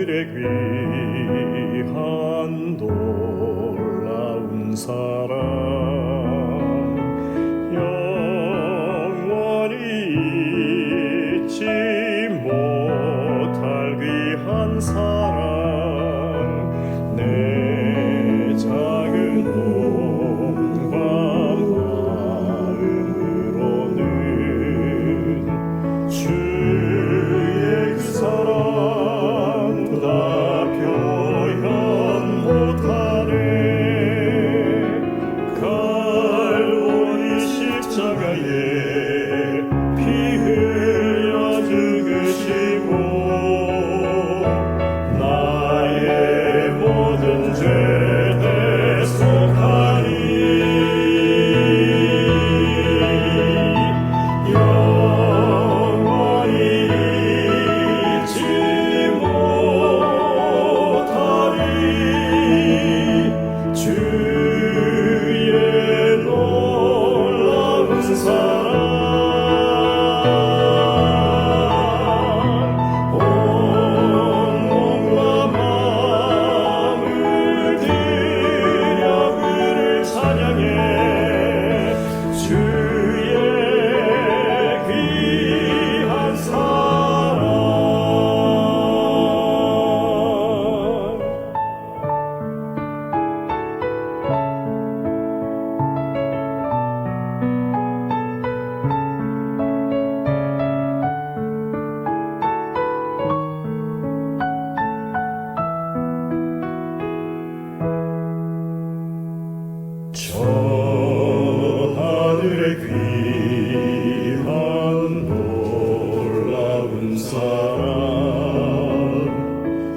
하늘의 귀한 놀라운 사랑 영원히 잊지 못할 귀한 사랑 내 작은 몸과 마음으로는 주의 그 사랑 다 표현 못하네 갈보리 십자가에 피 흘려 죽으시고 나의 모든 죄 대속하니 영원히 잊지 못하리 주의 놀라운 사랑 온 몸과 마음을 들여 그를 찬양해 주의 귀한 사랑 저 하늘의 귀한 놀라운 사랑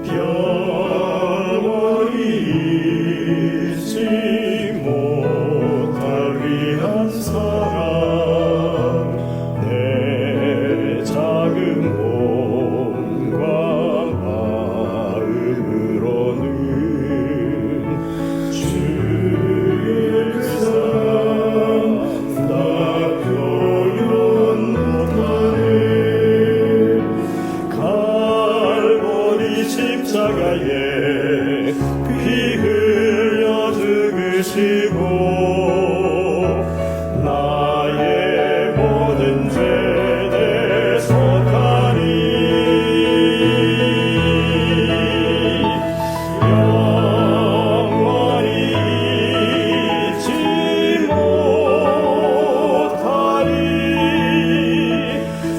영원히 잊지 못할 귀한 사랑 내 작은 몸과 마음으로는 주의 그 사랑 다 표현 못하네 갈보리 십자가에 피 흘려 죽으시고 나의 모든 죄 대속하니 영원히 잊지 못하리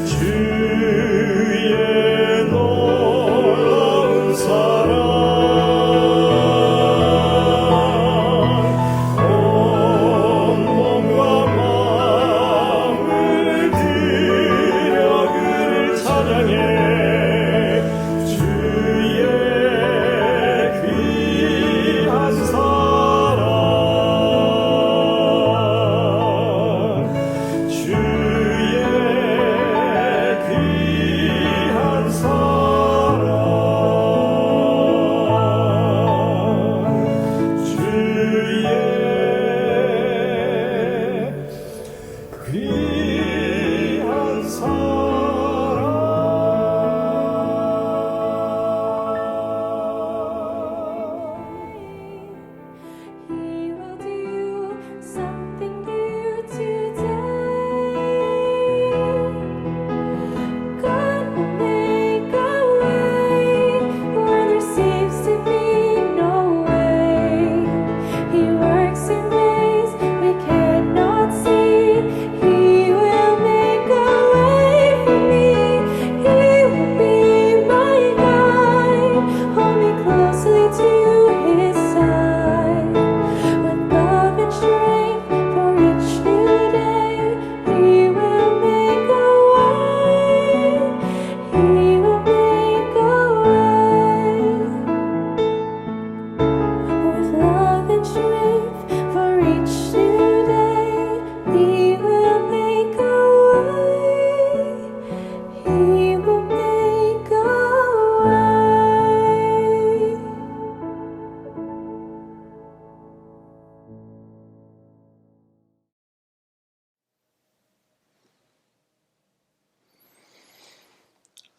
주의 놀라운 사랑 온 몸과 마음을 들여 그를 찬양해 주의 귀한 사랑 주의 귀한 사랑 주의 귀한 사랑 He will do something new today. God will make a way where there seems to be no way. He works in ways we cannot see. He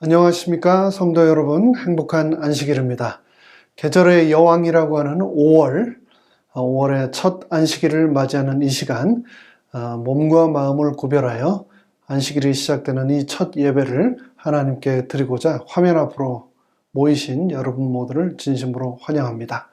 안녕하십니까 성도 여러분, 행복한 안식일입니다. 계절의 여왕이라고 하는 5월의 첫 안식일을 맞이하는 이 시간, 몸과 마음을 구별하여 안식일이 시작되는 이 첫 예배를 하나님께 드리고자 화면 앞으로 모이신 여러분 모두를 진심으로 환영합니다.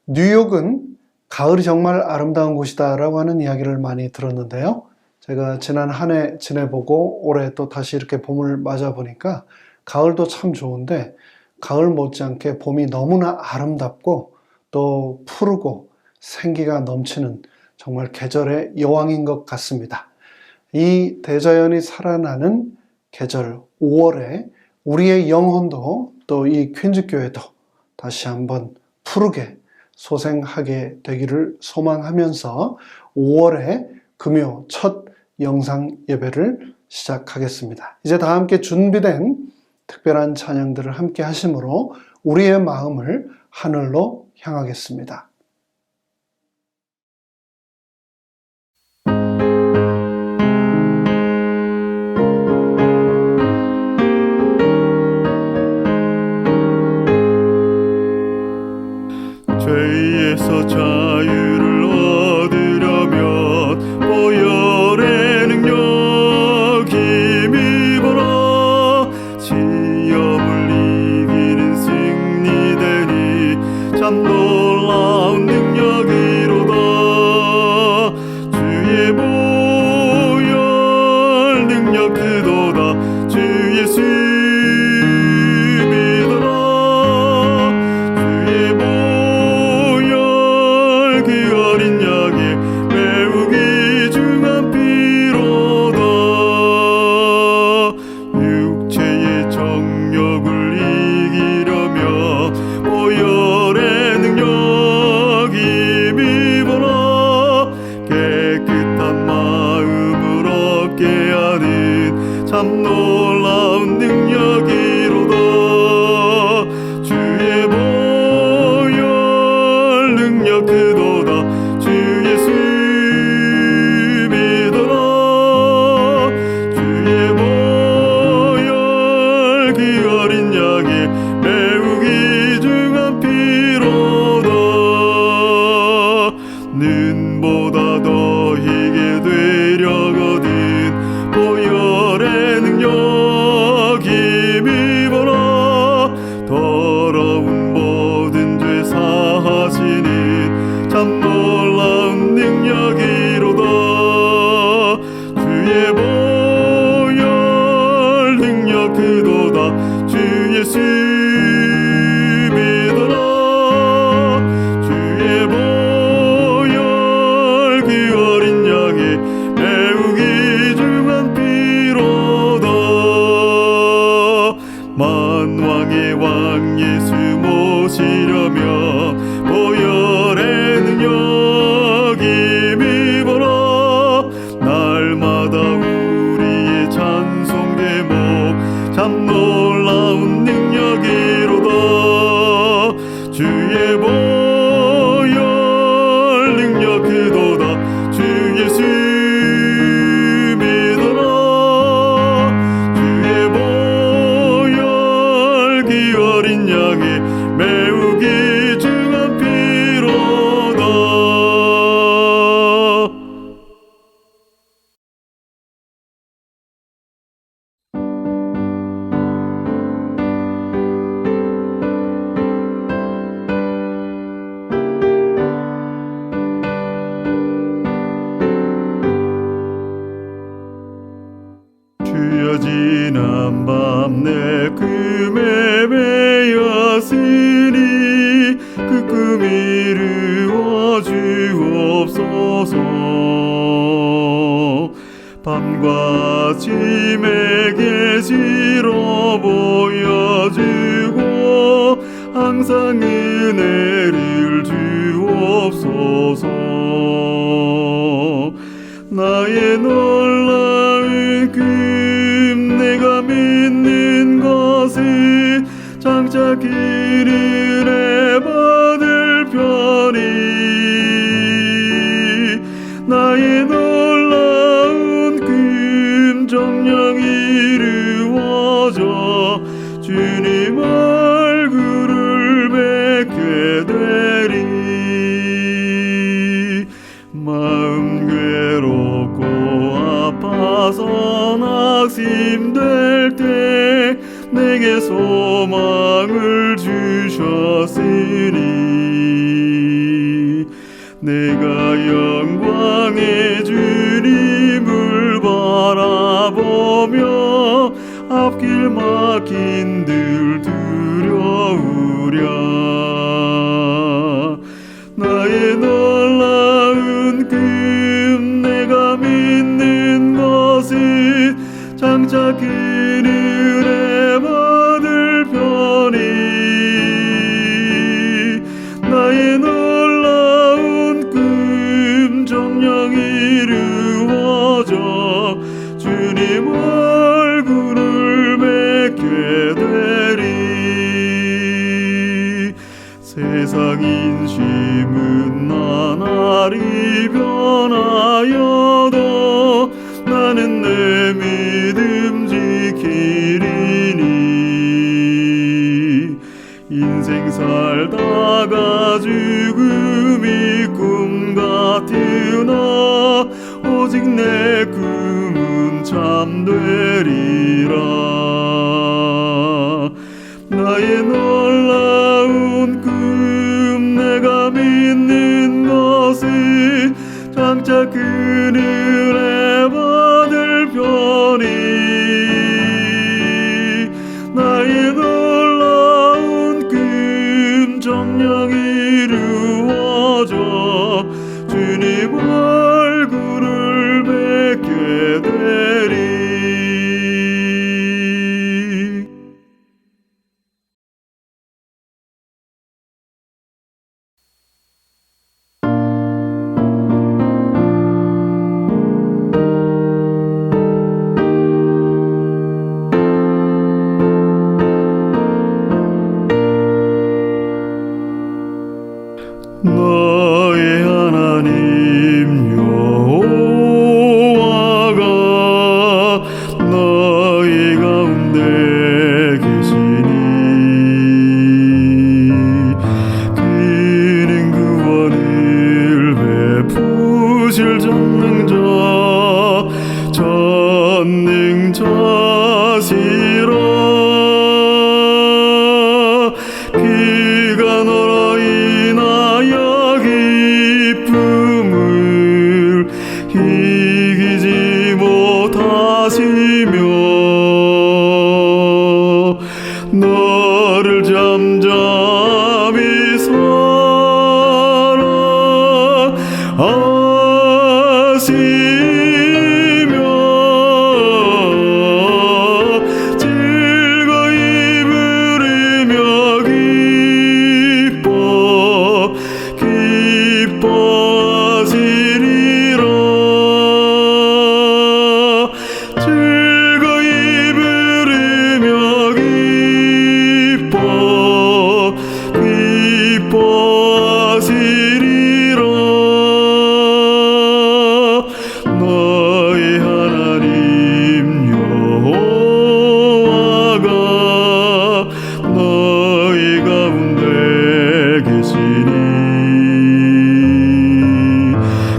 뉴욕은 가을이 정말 아름다운 곳이다 라고 하는 이야기를 많이 들었는데요. 제가 지난 한 해 지내보고 올해 또 다시 이렇게 봄을 맞아보니까 가을도 참 좋은데 가을 못지않게 봄이 너무나 아름답고 또 푸르고 생기가 넘치는 정말 계절의 여왕인 것 같습니다. 이 대자연이 살아나는 계절 5월에 우리의 영혼도 또 이 퀸즈교회도 다시 한번 푸르게 소생하게 되기를 소망하면서 5월의 금요 첫 영상 예배를 시작하겠습니다. 이제 다 함께 준비된 특별한 찬양들을 함께 하심으로 우리의 마음을 하늘로 향하겠습니다. 죄에서 자유를 얻으려면 보혈의 능력 힘입어라. 시험을 이기는 승리되니 참 놀라운 능력이로다. 주의 보혈 능력 크도다. 주 예수 참 놀라운 능력이로다. 주의 보혈 능력 크도다. 주 예수 믿어라. 주의 보혈 그 어린 양의 매우 귀중한 피로다. 눈보다 더 희게 되려거든 보혈의 능력 힘입어라. 더러운 모든 죄 사하시는 참 놀라운 능력이로다. 주의 보혈 능력 크도다. 주 예수 믿어라. 주의 보혈 그 어린 양의 매우 귀중한 피로다. 만왕의 왕 예수 모시려면 보혈의 능력 힘입어라. 날마다 우리의 찬송 대목 참 놀라운 능력이로다. 주의 보혈 능력 크도다. 주 예수 믿어라. 주의 보혈 그 어린 양의 매우 귀중한 피로다. 주여 지난 밤 내 꿈에 매였으니 그 꿈 이루어 주옵소서. 밤과 아침에 계시로 보여주고 항상 은혜를 주옵소서. 나의 놀라운 꿈 내가 믿는 것은 장차 그 은혜 받을 편이 나의 놀라운 꿈 정녕 이루어 낙심될 때 내게 소망을 주셨으니 내가 영광의 주님을 바라보며 앞길 막힌 들 두려우랴. 나의 놀라운 금 내가 믿는 것은 장차 그늘에 받을 편이 나의 놀라운 금 정령 이루어져 주님 얼굴을 뵙게 되리. 세상 인심은 나날이 변하여도 나는 내 믿음 지키리니 인생 살다가 죽음이 꿈 같으나 오직 내 꿈은 참되리라. 나의 놀라운 꿈 내가 믿는 것은 장차 그늘에 받을 편이 나의 놀라운 금 정령 이루어져 주님 얼굴을 뵙게 되리. 너의 하나님 여호와가 너희 가운데 계시니 그는 구원을 베푸실 전능자시라. 그가 너로 인하여 기쁨을 이기지 못하시며 너를 잠잠히 사랑하시며 즐거이 부르며 기뻐하시리라. 즐거이 부르며 기뻐하시리라. 너희 하나님 여호와가 너희 가운데 계시니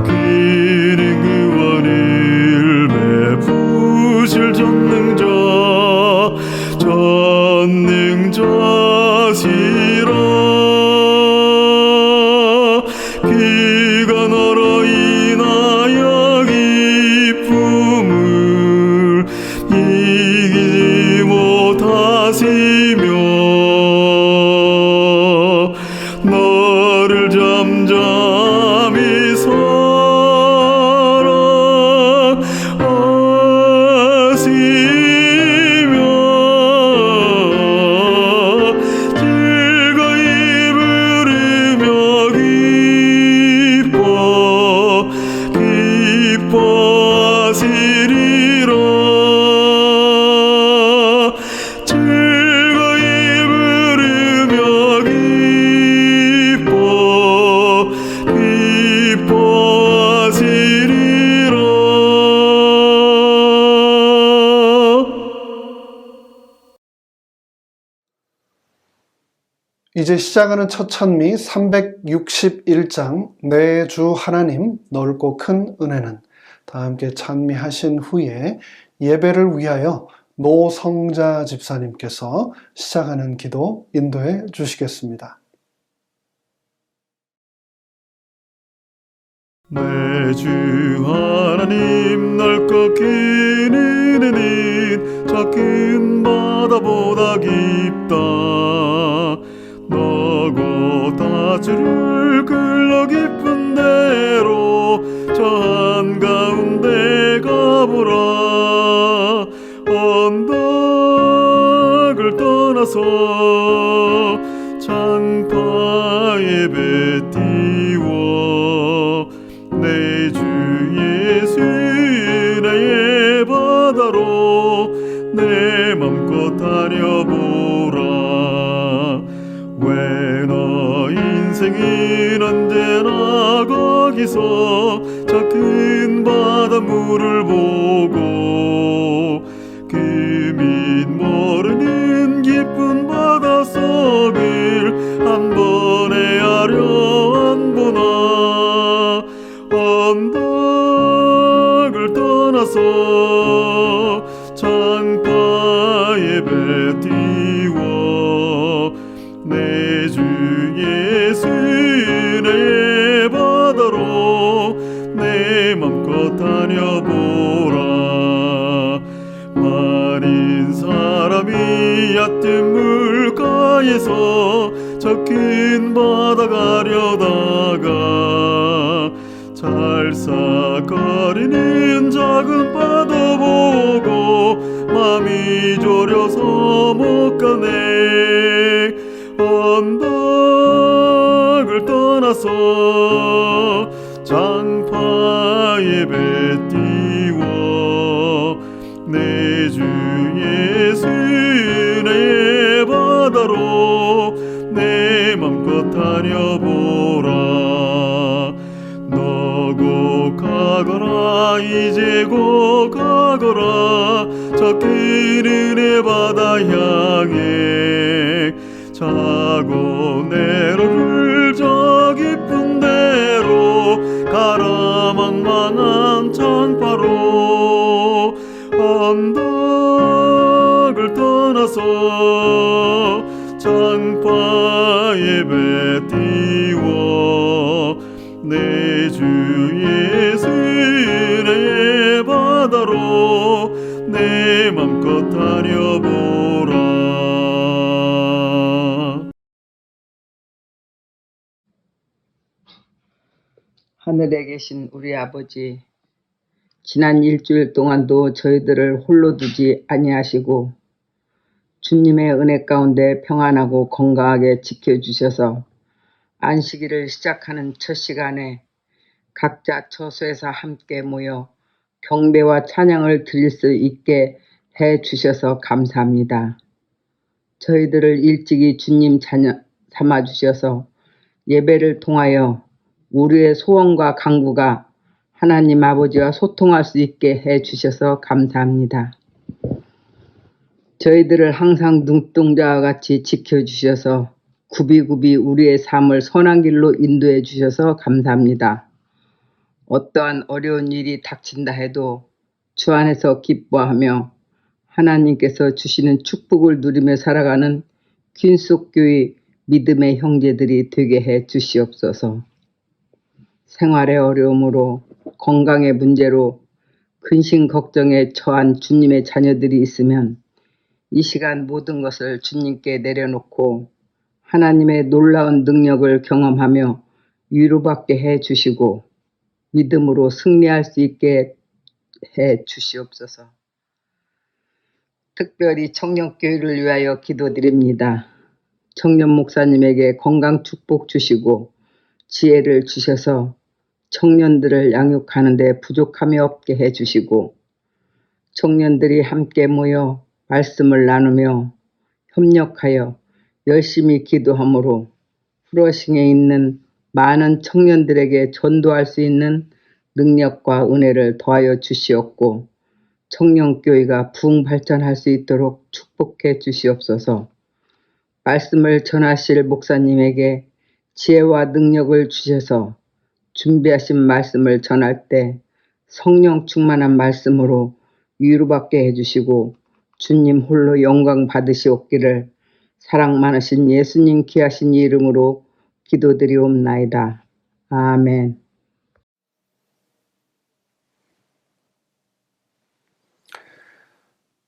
그는 구원을 베푸실 전능자시라. 그가 너로 인하여 기쁨을 이기지 못하시며 너를 잠잠히 사랑하시며 즐거이 부르며 기뻐하시리라. 즐거이 부르며 이제 시작하는 첫 찬미 361장 내 주 하나님 넓고 큰 은혜는 다 함께 찬미하신 후에 예배를 위하여 노성자 집사님께서 시작하는 기도 인도해 주시겠습니다. 내 주 하나님 넓고 긴 은혜는 저 큰 바다보다 깊다. 너고 다주를 끌러 깊은 대로 저 한가운데 가보라. 언덕을 떠나서 장파에 배 띄워 내 주 예수의 바다로 내 맘껏 다녀보라. 왜 너 인생은 언제나 거기서 저 큰 바닷물을 보고 그 밑 모르는 깊은 바닷속을 한 번에 하려 안 보나. 언덕을 떠나서 장파에 배 띄워 내 주 예수의 바다로 내 맘껏 다녀보라. 많은 사람이 얕은 물가에서 저 큰 바다 가려다가 찰싹거리는 작은 파도 보고 맘이 졸여서 못 가네. 언덕을 떠나서 장파에 배 띄워 내 주 예수의 바다로 내 맘껏 다녀보라. 너고 가거라 이제 고 가거라 저 큰 은혜 바다 향해 자고 내려를 저 깊은 데로 가라. 망망한 장파로 언덕을 떠나서 장파에 배 띄워 내 주 예수의 바다로 내 맘껏 다녀보라. 하늘에 계신 우리 아버지, 지난 일주일 동안도 저희들을 홀로 두지 아니하시고 주님의 은혜 가운데 평안하고 건강하게 지켜주셔서 안식일을 시작하는 첫 시간에 각자 처소에서 함께 모여 경배와 찬양을 드릴 수 있게 해주셔서 감사합니다. 저희들을 일찍이 주님 자녀 삼아주셔서 예배를 통하여 우리의 소원과 간구가 하나님 아버지와 소통할 수 있게 해주셔서 감사합니다. 저희들을 항상 눈동자와 같이 지켜주셔서 굽이굽이 우리의 삶을 선한 길로 인도해 주셔서 감사합니다. 어떠한 어려운 일이 닥친다 해도 주 안에서 기뻐하며 하나님께서 주시는 축복을 누리며 살아가는 퀸속교회 믿음의 형제들이 되게 해 주시옵소서. 생활의 어려움으로 건강의 문제로 근심 걱정에 처한 주님의 자녀들이 있으면 이 시간 모든 것을 주님께 내려놓고 하나님의 놀라운 능력을 경험하며 위로받게 해 주시고 믿음으로 승리할 수 있게 해 주시옵소서. 특별히 청년교회를 위하여 기도드립니다. 청년 목사님에게 건강 축복 주시고 지혜를 주셔서 청년들을 양육하는 데 부족함이 없게 해주시고 청년들이 함께 모여 말씀을 나누며 협력하여 열심히 기도함으로 프로싱에 있는 많은 청년들에게 전도할 수 있는 능력과 은혜를 더하여 주시옵고 청년교회가 부흥 발전할 수 있도록 축복해 주시옵소서. 말씀을 전하실 목사님에게 지혜와 능력을 주셔서 준비하신 말씀을 전할 때 성령 충만한 말씀으로 위로받게 해주시고 주님 홀로 영광 받으시옵기를 사랑 많으신 예수님 귀하신 이름으로 기도드리옵나이다. 아멘.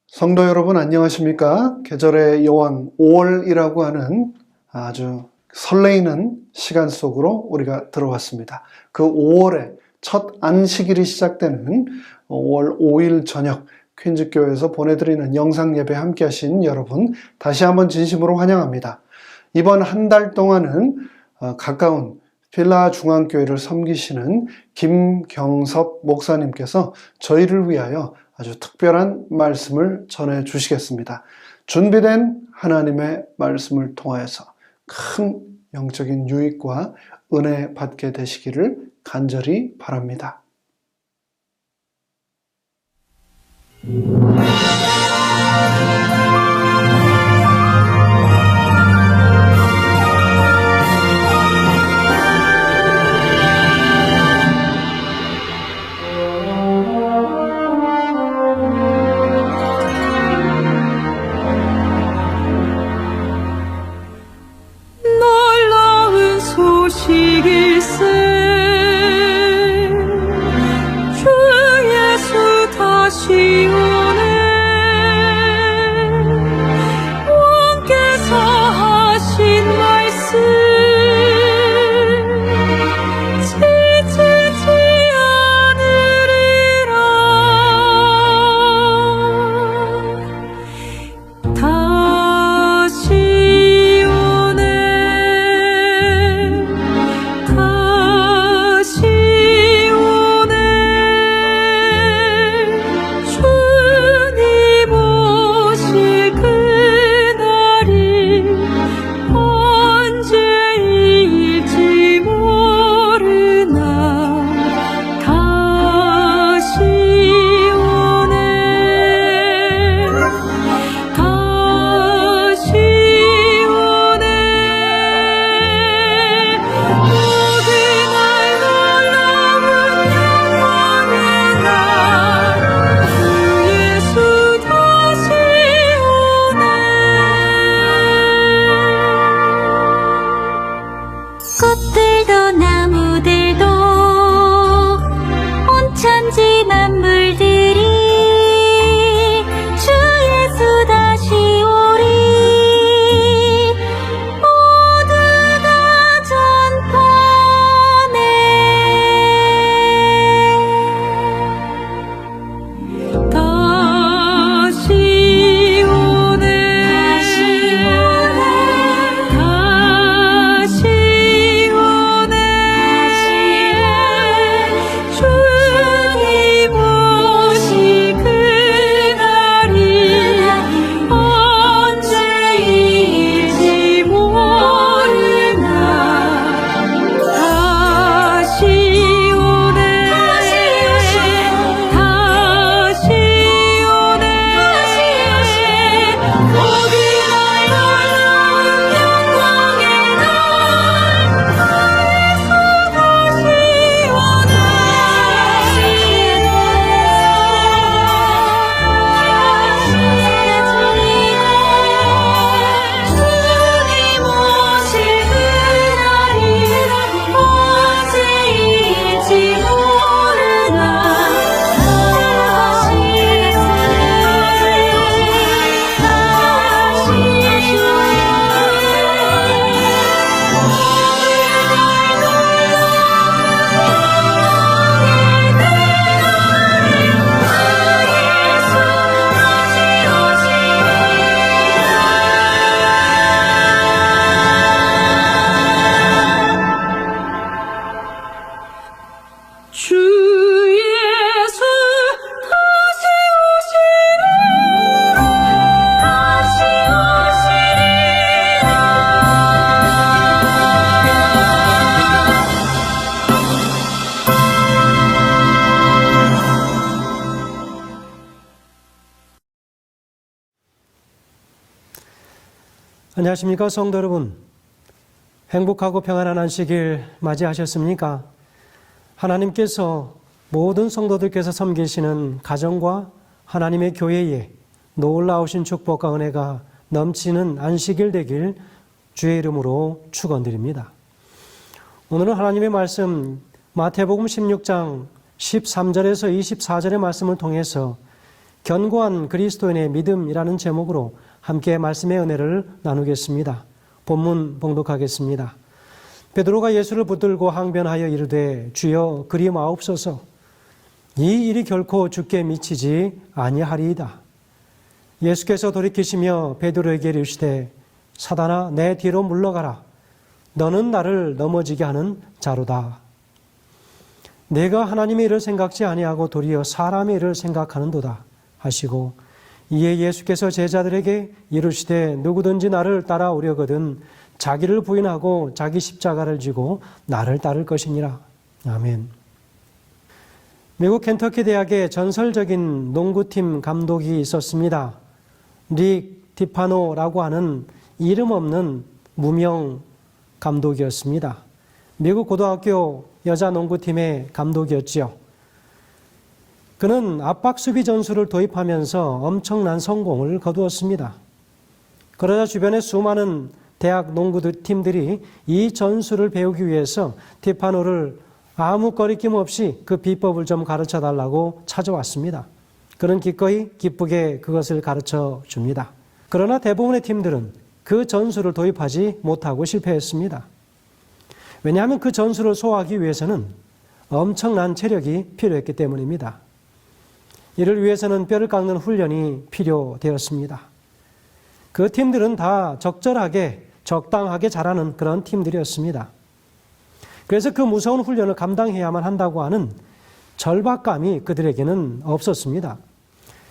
성도 여러분 안녕하십니까? 계절의 여왕 5월이라고 하는 아주 설레이는 시간 속으로 우리가 들어왔습니다. 그 5월의 첫 안식일이 시작되는 5월 5일 저녁 퀸즈교회에서 보내드리는 영상 예배 함께 하신 여러분 다시 한번 진심으로 환영합니다. 이번 한 달 동안은 가까운 필라 중앙교회를 섬기시는 김경섭 목사님께서 저희를 위하여 아주 특별한 말씀을 전해 주시겠습니다. 준비된 하나님의 말씀을 통하여서 큰 영적인 유익과 은혜 받게 되시기를 간절히 바랍니다. 놀라운 소식일세 주 예수 다시 오네 왕께서 하신 말씀 지치지 않으리라 다시 오네 다시 오네 주님 오실 그날이 언제일지 모르나 다시 오네 다시 오네 그날 놀라운 영광의 날주 예수 다시 오네 꽃들도 나무들도 온 천지 만물들이 주 예수 다시 오리 모두가 전파네 다시 오네 다시 오네 주님 오실 그날이 언제일지 모르나 다시 오네 다시 오네 거기 날 놀라운 영광의 날 다시 오네 주님 오실 그날이 언제일지 모르나 다시 주 예수 다시 오시리라 다시 오시리라 안녕하십니까 성도 여러분. 행복하고 평안한 안식일 맞이하셨습니까? 하나님께서 모든 성도들께서 섬기시는 가정과 하나님의 교회에 놀라우신 축복과 은혜가 넘치는 안식일 되길 주의 이름으로 축원드립니다. 오늘은 하나님의 말씀 마태복음 16장 13절에서 24절의 말씀을 통해서 견고한 그리스도인의 믿음이라는 제목으로 함께 말씀의 은혜를 나누겠습니다. 본문 봉독하겠습니다. 베드로가 예수를 붙들고 항변하여 이르되 주여 그리 마옵소서. 이 일이 결코 주께 미치지 아니하리이다. 예수께서 돌이키시며 베드로에게 이르시되 사단아 내 뒤로 물러가라. 너는 나를 넘어지게 하는 자로다. 내가 하나님의 일을 생각지 아니하고 도리어 사람의 일을 생각하는도다 하시고 이에 예수께서 제자들에게 이르시되 누구든지 나를 따라오려거든 자기를 부인하고 자기 십자가를 지고 나를 따를 것이니라. 아멘. 미국 켄터키 대학의 전설적인 농구팀 감독이 있었습니다. 릭 디파노라고 하는 이름 없는 무명 감독이었습니다. 미국 고등학교 여자 농구팀의 감독이었지요. 그는 압박 수비 전술을 도입하면서 엄청난 성공을 거두었습니다. 그러자 주변의 수많은 대학 농구 팀들이 이 전술을 배우기 위해서 디파노를 아무 거리낌 없이 그 비법을 좀 가르쳐 달라고 찾아왔습니다. 그는 기꺼이 기쁘게 그것을 가르쳐 줍니다. 그러나 대부분의 팀들은 그 전술을 도입하지 못하고 실패했습니다. 왜냐하면 그 전술을 소화하기 위해서는 엄청난 체력이 필요했기 때문입니다. 이를 위해서는 뼈를 깎는 훈련이 필요되었습니다. 그 팀들은 다 적절하게 적당하게 잘하는 그런 팀들이었습니다. 그래서 그 무서운 훈련을 감당해야만 한다고 하는 절박감이 그들에게는 없었습니다.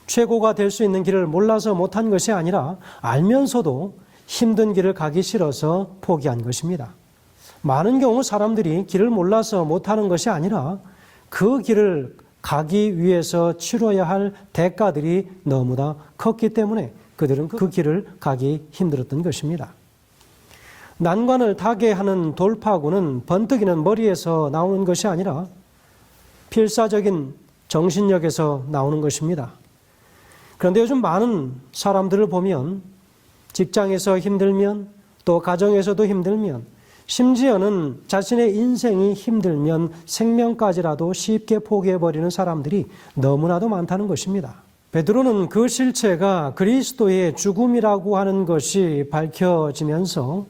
최고가 될 수 있는 길을 몰라서 못한 것이 아니라 알면서도 힘든 길을 가기 싫어서 포기한 것입니다. 많은 경우 사람들이 길을 몰라서 못하는 것이 아니라 그 길을 가기 위해서 치러야 할 대가들이 너무나 컸기 때문에 그들은 그 길을 가기 힘들었던 것입니다. 난관을 타게 하는 돌파구는 번뜩이는 머리에서 나오는 것이 아니라 필사적인 정신력에서 나오는 것입니다. 그런데 요즘 많은 사람들을 보면 직장에서 힘들면 또 가정에서도 힘들면 심지어는 자신의 인생이 힘들면 생명까지라도 쉽게 포기해버리는 사람들이 너무나도 많다는 것입니다. 베드로는 그 실체가 그리스도의 죽음이라고 하는 것이 밝혀지면서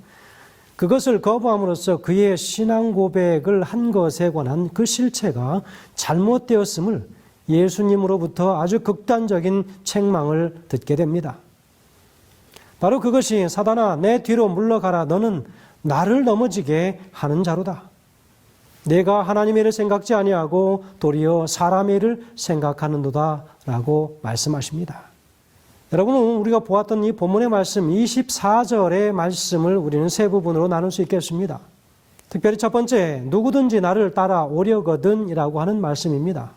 그것을 거부함으로써 그의 신앙 고백을 한 것에 관한 그 실체가 잘못되었음을 예수님으로부터 아주 극단적인 책망을 듣게 됩니다. 바로 그것이 사단아 내 뒤로 물러가라 너는 나를 넘어지게 하는 자로다. 내가 하나님의 일을 생각지 아니하고 도리어 사람의 일을 생각하는도다 라고 말씀하십니다. 여러분 우리가 보았던 이 본문의 말씀 24절의 말씀을 우리는 세 부분으로 나눌 수 있겠습니다. 특별히 첫 번째 누구든지 나를 따라오려거든 이라고 하는 말씀입니다.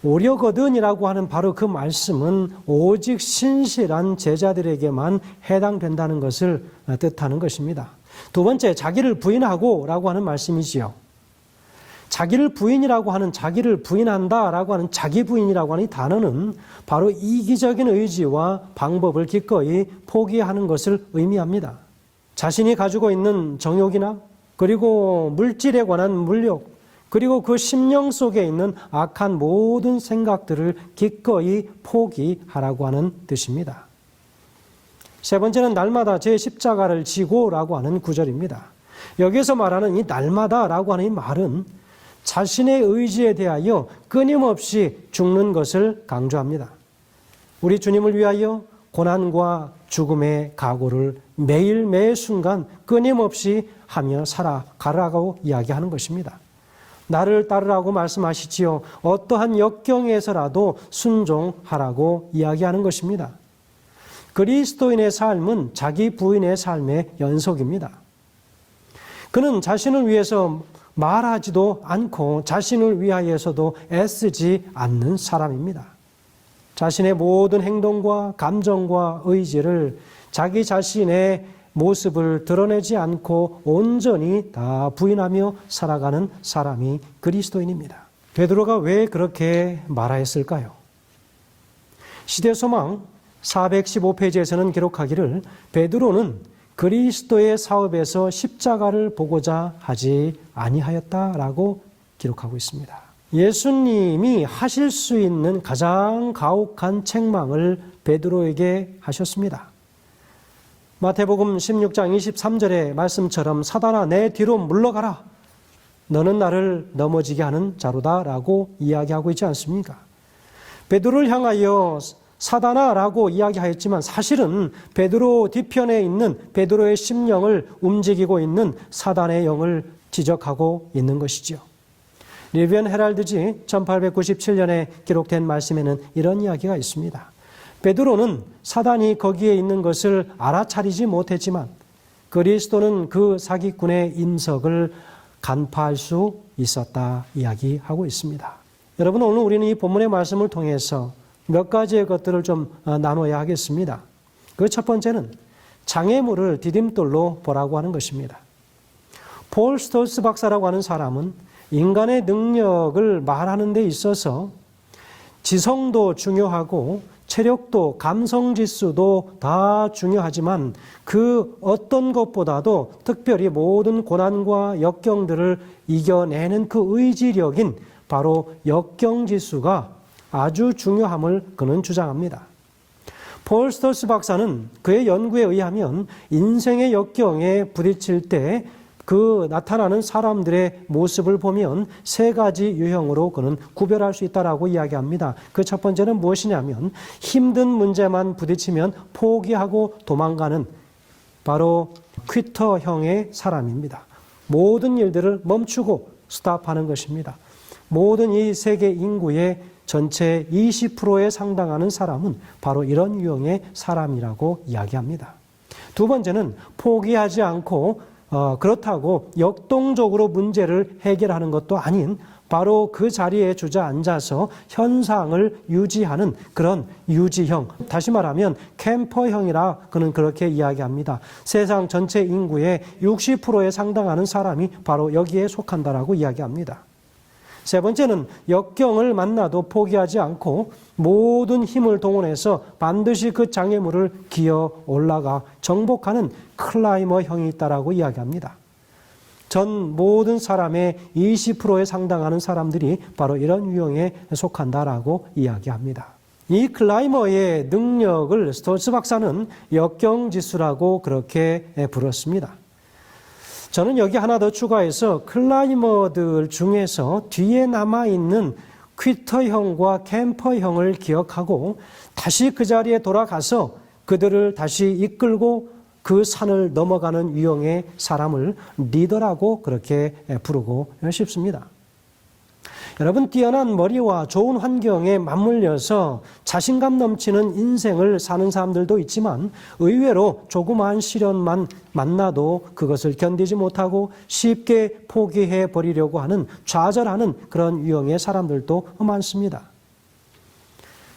오려거든이라고 하는 바로 그 말씀은 오직 신실한 제자들에게만 해당된다는 것을 뜻하는 것입니다. 두 번째, 자기를 부인하고 라고 하는 말씀이지요. 자기를 부인이라고 하는 자기를 부인한다 라고 하는 자기 부인이라고 하는 이 단어는 바로 이기적인 의지와 방법을 기꺼이 포기하는 것을 의미합니다. 자신이 가지고 있는 정욕이나 그리고 물질에 관한 물욕 그리고 그 심령 속에 있는 악한 모든 생각들을 기꺼이 포기하라고 하는 뜻입니다. 세 번째는 날마다 제 십자가를 지고라고 하는 구절입니다. 여기서 말하는 이 날마다라고 하는 이 말은 자신의 의지에 대하여 끊임없이 죽는 것을 강조합니다. 우리 주님을 위하여 고난과 죽음의 각오를 매일 매 순간 끊임없이 하며 살아가라고 이야기하는 것입니다. 나를 따르라고 말씀하시지요. 어떠한 역경에서라도 순종하라고 이야기하는 것입니다. 그리스도인의 삶은 자기 부인의 삶의 연속입니다. 그는 자신을 위해서 말하지도 않고 자신을 위하여서도 애쓰지 않는 사람입니다. 자신의 모든 행동과 감정과 의지를 자기 자신의 모습을 드러내지 않고 온전히 다 부인하며 살아가는 사람이 그리스도인입니다. 베드로가 왜 그렇게 말하였을까요? 시대소망 415페이지에서는 기록하기를 베드로는 그리스도의 사업에서 십자가를 보고자 하지 아니하였다라고 기록하고 있습니다. 예수님이 하실 수 있는 가장 가혹한 책망을 베드로에게 하셨습니다. 마태복음 16장 23절의 말씀처럼 사단아 내 뒤로 물러가라. 너는 나를 넘어지게 하는 자로다 라고 이야기하고 있지 않습니까? 베드로를 향하여 사단아 라고 이야기하였지만 사실은 베드로 뒤편에 있는 베드로의 심령을 움직이고 있는 사단의 영을 지적하고 있는 것이지요. 리비언 헤랄드지 1897년에 기록된 말씀에는 이런 이야기가 있습니다. 베드로는 사단이 거기에 있는 것을 알아차리지 못했지만 그리스도는 그 사기꾼의 인석을 간파할 수 있었다 이야기하고 있습니다. 여러분, 오늘 우리는 이 본문의 말씀을 통해서 몇 가지의 것들을 좀 나눠야 하겠습니다. 그 첫 번째는 장애물을 디딤돌로 보라고 하는 것입니다. 폴 스톨스 박사라고 하는 사람은 인간의 능력을 말하는 데 있어서 지성도 중요하고 체력도 감성지수도 다 중요하지만 그 어떤 것보다도 특별히 모든 고난과 역경들을 이겨내는 그 의지력인 바로 역경지수가 아주 중요함을 그는 주장합니다. 폴 스톨스 박사는 그의 연구에 의하면 인생의 역경에 부딪힐 때 그 나타나는 사람들의 모습을 보면 세 가지 유형으로 그는 구별할 수 있다라고 이야기합니다. 그 첫 번째는 무엇이냐면 힘든 문제만 부딪히면 포기하고 도망가는 바로 퀴터형의 사람입니다. 모든 일들을 멈추고 스탑하는 것입니다. 모든 이 세계 인구의 전체 20%에 상당하는 사람은 바로 이런 유형의 사람이라고 이야기합니다. 두 번째는 포기하지 않고 그렇다고 역동적으로 문제를 해결하는 것도 아닌 바로 그 자리에 주저앉아서 현상을 유지하는 그런 유지형, 다시 말하면 캠퍼형이라 그는 그렇게 이야기합니다. 세상 전체 인구의 60%에 상당하는 사람이 바로 여기에 속한다라고 이야기합니다. 세 번째는 역경을 만나도 포기하지 않고 모든 힘을 동원해서 반드시 그 장애물을 기어 올라가 정복하는 클라이머형이 있다라고 이야기합니다. 전 모든 사람의 20%에 상당하는 사람들이 바로 이런 유형에 속한다라고 이야기합니다. 이 클라이머의 능력을 스톨츠 박사는 역경지수라고 그렇게 부르습니다. 저는 여기 하나 더 추가해서 클라이머들 중에서 뒤에 남아있는 퀴터형과 캠퍼형을 기억하고 다시 그 자리에 돌아가서 그들을 다시 이끌고 그 산을 넘어가는 유형의 사람을 리더라고 그렇게 부르고 싶습니다. 여러분, 뛰어난 머리와 좋은 환경에 맞물려서 자신감 넘치는 인생을 사는 사람들도 있지만 의외로 조그마한 시련만 만나도 그것을 견디지 못하고 쉽게 포기해 버리려고 하는 좌절하는 그런 유형의 사람들도 많습니다.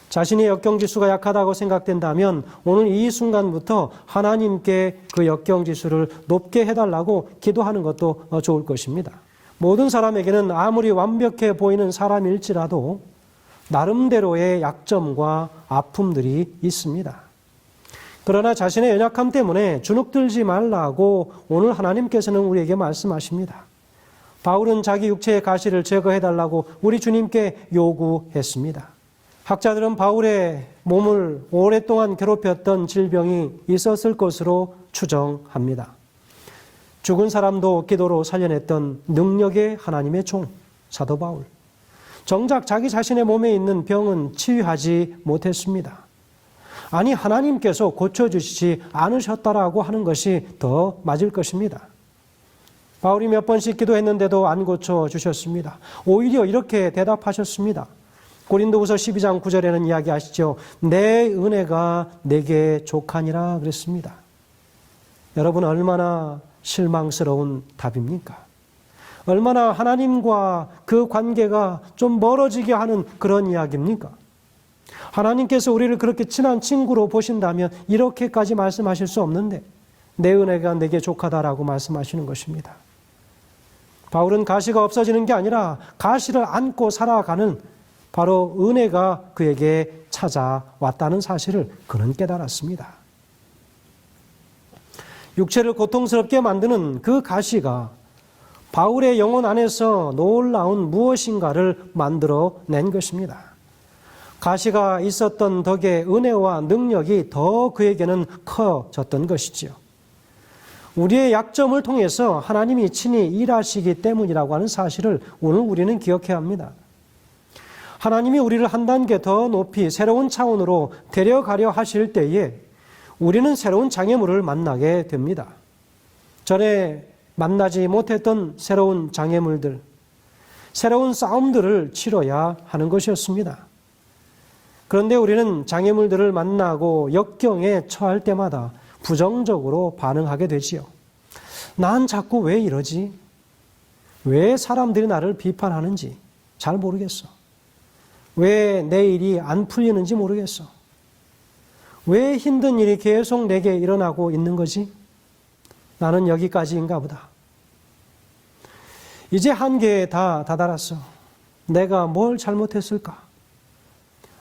자신의 역경지수가 약하다고 생각된다면 오늘 이 순간부터 하나님께 그 역경지수를 높게 해달라고 기도하는 것도 좋을 것입니다. 모든 사람에게는 아무리 완벽해 보이는 사람일지라도 나름대로의 약점과 아픔들이 있습니다. 그러나 자신의 연약함 때문에 주눅들지 말라고 오늘 하나님께서는 우리에게 말씀하십니다. 바울은 자기 육체의 가시를 제거해달라고 우리 주님께 요구했습니다. 학자들은 바울의 몸을 오랫동안 괴롭혔던 질병이 있었을 것으로 추정합니다. 죽은 사람도 기도로 살려냈던 능력의 하나님의 종, 사도 바울. 정작 자기 자신의 몸에 있는 병은 치유하지 못했습니다. 아니, 하나님께서 고쳐주시지 않으셨다라고 하는 것이 더 맞을 것입니다. 바울이 몇 번씩 기도했는데도 안 고쳐주셨습니다. 오히려 이렇게 대답하셨습니다. 고린도후서 12장 9절에는 이야기하시죠. 내 은혜가 내게 족하니라 그랬습니다. 여러분, 얼마나 실망스러운 답입니까? 얼마나 하나님과 그 관계가 좀 멀어지게 하는 그런 이야기입니까? 하나님께서 우리를 그렇게 친한 친구로 보신다면 이렇게까지 말씀하실 수 없는데 내 은혜가 내게 족하다라고 말씀하시는 것입니다. 바울은 가시가 없어지는 게 아니라 가시를 안고 살아가는 바로 은혜가 그에게 찾아왔다는 사실을 그는 깨달았습니다. 육체를 고통스럽게 만드는 그 가시가 바울의 영혼 안에서 놀라운 무엇인가를 만들어낸 것입니다. 가시가 있었던 덕에 은혜와 능력이 더 그에게는 커졌던 것이지요. 우리의 약점을 통해서 하나님이 친히 일하시기 때문이라고 하는 사실을 오늘 우리는 기억해야 합니다. 하나님이 우리를 한 단계 더 높이 새로운 차원으로 데려가려 하실 때에 우리는 새로운 장애물을 만나게 됩니다. 전에 만나지 못했던 새로운 장애물들, 새로운 싸움들을 치러야 하는 것이었습니다. 그런데 우리는 장애물들을 만나고 역경에 처할 때마다 부정적으로 반응하게 되지요. 난 자꾸 왜 이러지? 왜 사람들이 나를 비판하는지 잘 모르겠어. 왜 내 일이 안 풀리는지 모르겠어. 왜 힘든 일이 계속 내게 일어나고 있는 거지? 나는 여기까지인가 보다. 이제 한계에 다 다다랐어. 내가 뭘 잘못했을까?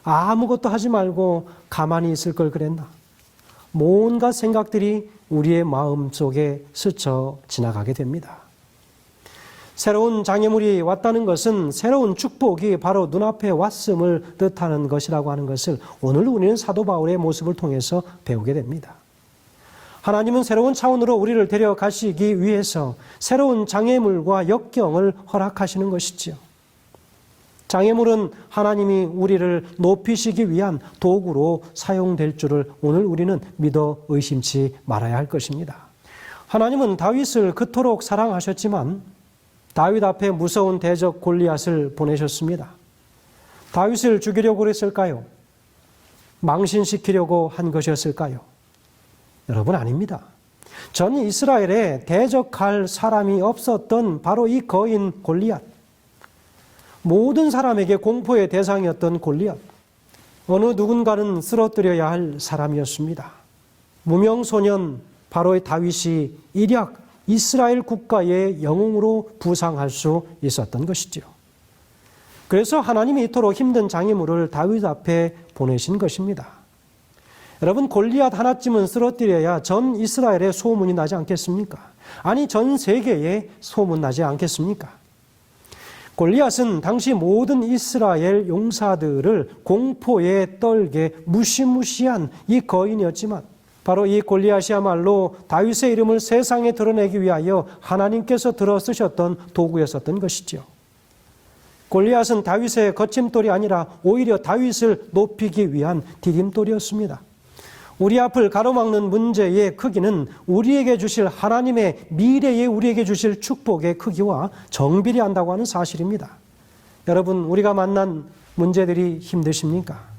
아무것도 하지 말고 가만히 있을 걸 그랬나? 온갖 생각들이 우리의 마음 속에 스쳐 지나가게 됩니다. 새로운 장애물이 왔다는 것은 새로운 축복이 바로 눈앞에 왔음을 뜻하는 것이라고 하는 것을 오늘 우리는 사도 바울의 모습을 통해서 배우게 됩니다. 하나님은 새로운 차원으로 우리를 데려가시기 위해서 새로운 장애물과 역경을 허락하시는 것이지요. 장애물은 하나님이 우리를 높이시기 위한 도구로 사용될 줄을 오늘 우리는 믿어 의심치 말아야 할 것입니다. 하나님은 다윗을 그토록 사랑하셨지만 다윗 앞에 무서운 대적 골리앗을 보내셨습니다. 다윗을 죽이려고 했을까요? 망신시키려고 한 것이었을까요? 여러분, 아닙니다. 전 이스라엘에 대적할 사람이 없었던 바로 이 거인 골리앗. 모든 사람에게 공포의 대상이었던 골리앗. 어느 누군가는 쓰러뜨려야 할 사람이었습니다. 무명소년 바로의 다윗이 일약 이스라엘 국가의 영웅으로 부상할 수 있었던 것이죠. 그래서 하나님이 이토록 힘든 장애물을 다윗 앞에 보내신 것입니다. 여러분, 골리앗 하나쯤은 쓰러뜨려야 전 이스라엘에 소문이 나지 않겠습니까? 아니, 전 세계에 소문나지 않겠습니까? 골리앗은 당시 모든 이스라엘 용사들을 공포에 떨게 무시무시한 이 거인이었지만 바로 이 골리앗이야말로 다윗의 이름을 세상에 드러내기 위하여 하나님께서 들어 쓰셨던 도구였었던 것이죠. 골리앗은 다윗의 거침돌이 아니라 오히려 다윗을 높이기 위한 디딤돌이었습니다. 우리 앞을 가로막는 문제의 크기는 우리에게 주실 하나님의 미래에 우리에게 주실 축복의 크기와 정비례한다고 하는 사실입니다. 여러분, 우리가 만난 문제들이 힘드십니까?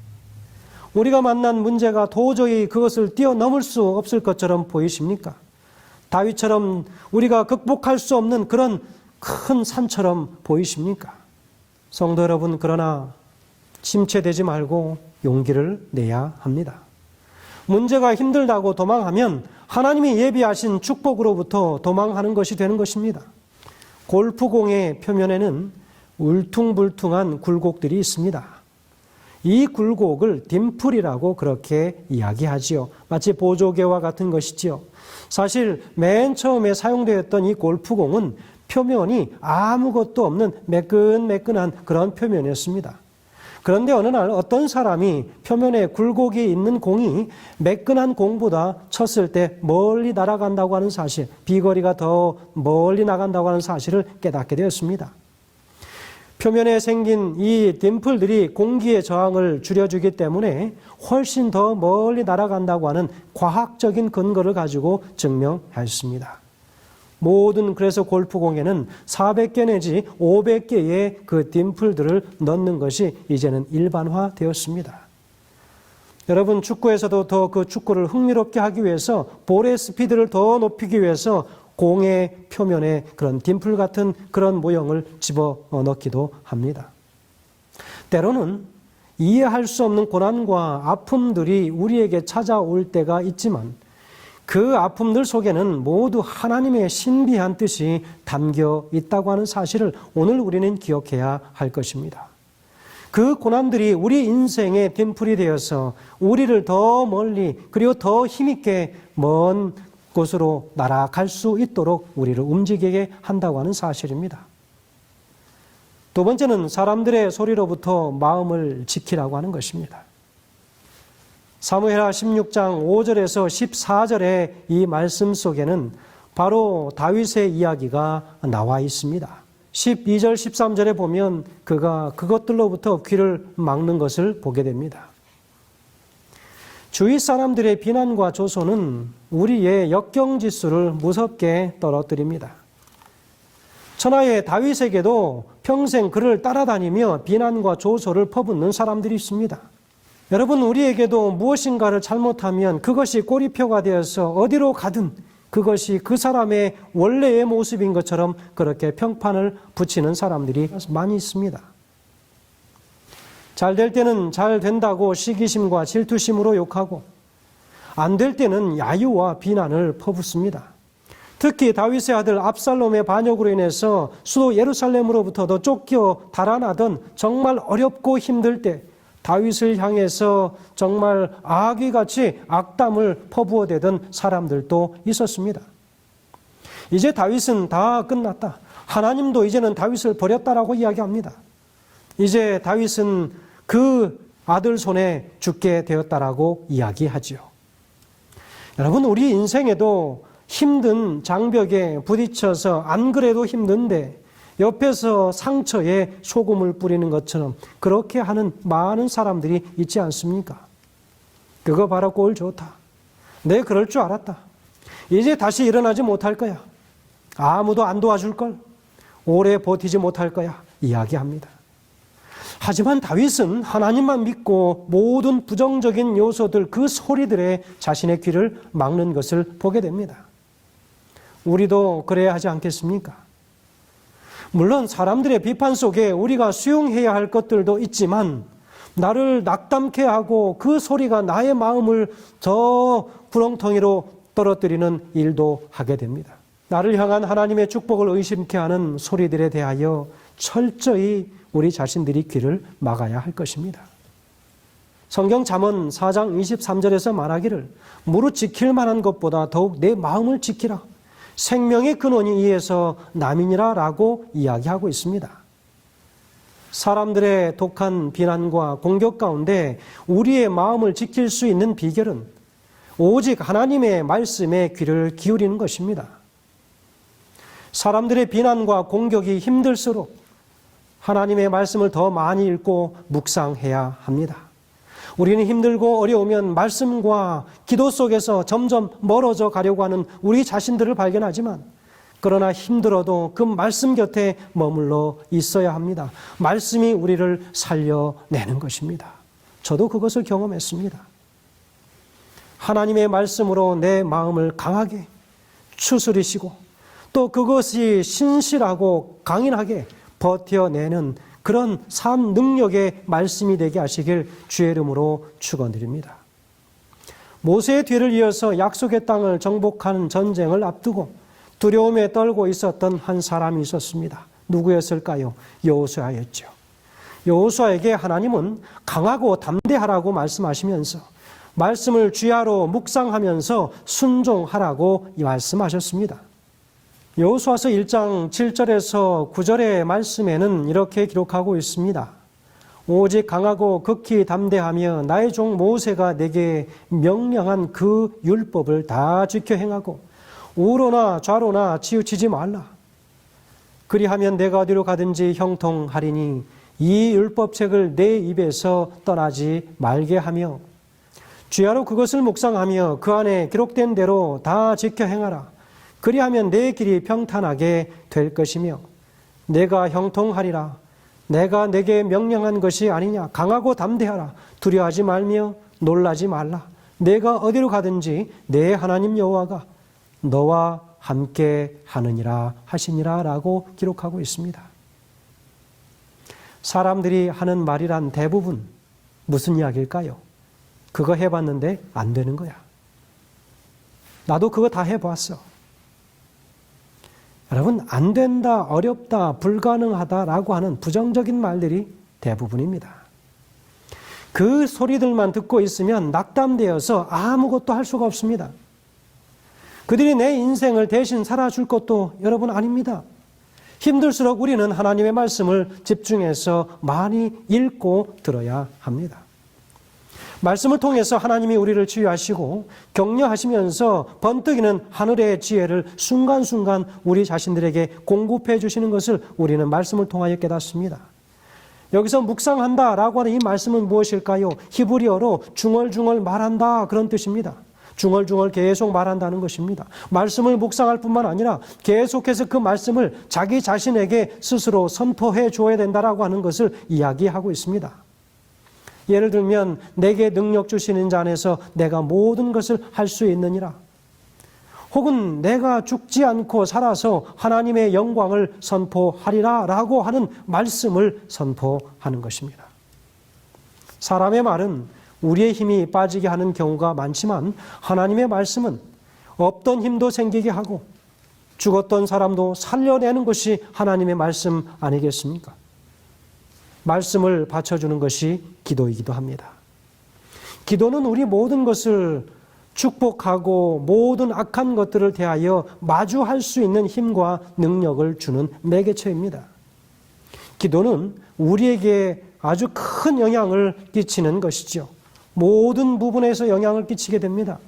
우리가 만난 문제가 도저히 그것을 뛰어넘을 수 없을 것처럼 보이십니까? 다윗처럼 우리가 극복할 수 없는 그런 큰 산처럼 보이십니까? 성도 여러분, 그러나 침체되지 말고 용기를 내야 합니다. 문제가 힘들다고 도망하면 하나님이 예비하신 축복으로부터 도망하는 것이 되는 것입니다. 골프공의 표면에는 울퉁불퉁한 굴곡들이 있습니다. 이 굴곡을 딤플이라고 그렇게 이야기하지요. 마치 보조개와 같은 것이지요. 사실 맨 처음에 사용되었던 이 골프공은 표면이 아무것도 없는 매끈매끈한 그런 표면이었습니다. 그런데 어느 날 어떤 사람이 표면에 굴곡이 있는 공이 매끈한 공보다 쳤을 때 멀리 날아간다고 하는 사실, 비거리가 더 멀리 나간다고 하는 사실을 깨닫게 되었습니다. 표면에 생긴 이 딤플들이 공기의 저항을 줄여주기 때문에 훨씬 더 멀리 날아간다고 하는 과학적인 근거를 가지고 증명하였습니다. 그래서 골프공에는 400개 내지 500개의 그 딤플들을 넣는 것이 이제는 일반화되었습니다. 여러분, 축구에서도 더 그 축구를 흥미롭게 하기 위해서 볼의 스피드를 더 높이기 위해서 공의 표면에 그런 딤플 같은 그런 모형을 집어넣기도 합니다. 때로는 이해할 수 없는 고난과 아픔들이 우리에게 찾아올 때가 있지만 그 아픔들 속에는 모두 하나님의 신비한 뜻이 담겨 있다고 하는 사실을 오늘 우리는 기억해야 할 것입니다. 그 고난들이 우리 인생의 딤플이 되어서 우리를 더 멀리 그리고 더 힘있게 먼 곳으로 날아갈 수 있도록 우리를 움직이게 한다고 하는 사실입니다. 두 번째는 사람들의 소리로부터 마음을 지키라고 하는 것입니다. 사무엘하 16장 5절에서 14절의 이 말씀 속에는 바로 다윗의 이야기가 나와 있습니다. 12절, 13절에 보면 그가 그것들로부터 귀를 막는 것을 보게 됩니다. 주위 사람들의 비난과 조소는 우리의 역경지수를 무섭게 떨어뜨립니다. 천하의 다윗에게도 평생 그를 따라다니며 비난과 조소를 퍼붓는 사람들이 있습니다. 여러분, 우리에게도 무엇인가를 잘못하면 그것이 꼬리표가 되어서 어디로 가든 그것이 그 사람의 원래의 모습인 것처럼 그렇게 평판을 붙이는 사람들이 많이 있습니다. 잘 될 때는 잘 된다고 시기심과 질투심으로 욕하고 안 될 때는 야유와 비난을 퍼붓습니다. 특히 다윗의 아들 압살롬의 반역으로 인해서 수도 예루살렘으로부터도 쫓겨 달아나던 정말 어렵고 힘들 때 다윗을 향해서 정말 아귀같이 악담을 퍼부어대던 사람들도 있었습니다. 이제 다윗은 다 끝났다. 하나님도 이제는 다윗을 버렸다라고 이야기합니다. 이제 다윗은 그 아들 손에 죽게 되었다라고 이야기하지요. 여러분, 우리 인생에도 힘든 장벽에 부딪혀서 안 그래도 힘든데 옆에서 상처에 소금을 뿌리는 것처럼 그렇게 하는 많은 사람들이 있지 않습니까? 그거 바로 꼴 좋다. 내 그럴 줄 알았다. 이제 다시 일어나지 못할 거야. 아무도 안 도와줄걸. 오래 버티지 못할 거야. 이야기합니다. 하지만 다윗은 하나님만 믿고 모든 부정적인 요소들, 그 소리들에 자신의 귀를 막는 것을 보게 됩니다. 우리도 그래야 하지 않겠습니까? 물론 사람들의 비판 속에 우리가 수용해야 할 것들도 있지만 나를 낙담케 하고 그 소리가 나의 마음을 더 구렁텅이로 떨어뜨리는 일도 하게 됩니다. 나를 향한 하나님의 축복을 의심케 하는 소리들에 대하여 철저히 우리 자신들이 귀를 막아야 할 것입니다. 성경 잠언 4장 23절에서 말하기를 무릇 지킬 만한 것보다 더욱 내 마음을 지키라. 생명의 근원이 이에서 남이니라 라고 이야기하고 있습니다. 사람들의 독한 비난과 공격 가운데 우리의 마음을 지킬 수 있는 비결은 오직 하나님의 말씀에 귀를 기울이는 것입니다. 사람들의 비난과 공격이 힘들수록 하나님의 말씀을 더 많이 읽고 묵상해야 합니다. 우리는 힘들고 어려우면 말씀과 기도 속에서 점점 멀어져 가려고 하는 우리 자신들을 발견하지만 그러나 힘들어도 그 말씀 곁에 머물러 있어야 합니다. 말씀이 우리를 살려내는 것입니다. 저도 그것을 경험했습니다. 하나님의 말씀으로 내 마음을 강하게 추스리시고 또 그것이 신실하고 강인하게 버텨내는 그런 삶 능력의 말씀이 되게 하시길 주의 이름으로 축원드립니다. 모세의 뒤를 이어서 약속의 땅을 정복하는 전쟁을 앞두고 두려움에 떨고 있었던 한 사람이 있었습니다. 누구였을까요? 여호수아였죠. 여호수아에게 하나님은 강하고 담대하라고 말씀하시면서 말씀을 주야로 묵상하면서 순종하라고 말씀하셨습니다. 여호수아서 1장 7절에서 9절의 말씀에는 이렇게 기록하고 있습니다. 오직 강하고 극히 담대하며 나의 종 모세가 내게 명령한 그 율법을 다 지켜 행하고 우로나 좌로나 치우치지 말라. 그리하면 내가 어디로 가든지 형통하리니 이 율법책을 내 입에서 떠나지 말게 하며 주야로 그것을 묵상하며 그 안에 기록된 대로 다 지켜 행하라. 그리하면 내 길이 평탄하게 될 것이며 내가 형통하리라. 내가 내게 명령한 것이 아니냐. 강하고 담대하라. 두려워하지 말며 놀라지 말라. 내가 어디로 가든지 내 하나님 여호와가 너와 함께 하느니라 하시니라 라고 기록하고 있습니다. 사람들이 하는 말이란 대부분 무슨 이야기일까요? 그거 해봤는데 안 되는 거야. 나도 그거 다 해봤어. 여러분, 안 된다, 어렵다, 불가능하다라고 하는 부정적인 말들이 대부분입니다. 그 소리들만 듣고 있으면 낙담되어서 아무것도 할 수가 없습니다. 그들이 내 인생을 대신 살아줄 것도 여러분 아닙니다. 힘들수록 우리는 하나님의 말씀을 집중해서 많이 읽고 들어야 합니다. 말씀을 통해서 하나님이 우리를 치유하시고 격려하시면서 번뜩이는 하늘의 지혜를 순간순간 우리 자신들에게 공급해 주시는 것을 우리는 말씀을 통하여 깨닫습니다. 여기서 묵상한다라고 하는 이 말씀은 무엇일까요? 히브리어로 중얼중얼 말한다, 그런 뜻입니다. 중얼중얼 계속 말한다는 것입니다. 말씀을 묵상할 뿐만 아니라 계속해서 그 말씀을 자기 자신에게 스스로 선포해 줘야 된다라고 하는 것을 이야기하고 있습니다. 예를 들면 내게 능력 주시는 자 안에서 내가 모든 것을 할 수 있느니라. 혹은 내가 죽지 않고 살아서 하나님의 영광을 선포하리라 라고 하는 말씀을 선포하는 것입니다. 사람의 말은 우리의 힘이 빠지게 하는 경우가 많지만 하나님의 말씀은 없던 힘도 생기게 하고 죽었던 사람도 살려내는 것이 하나님의 말씀 아니겠습니까? 말씀을 받쳐주는 것이 기도이기도 합니다. 기도는 우리 모든 것을 축복하고 모든 악한 것들을 대하여 마주할 수 있는 힘과 능력을 주는 매개체입니다. 기도는 우리에게 아주 큰 영향을 끼치는 것이죠. 모든 부분에서 영향을 끼치게 됩니다.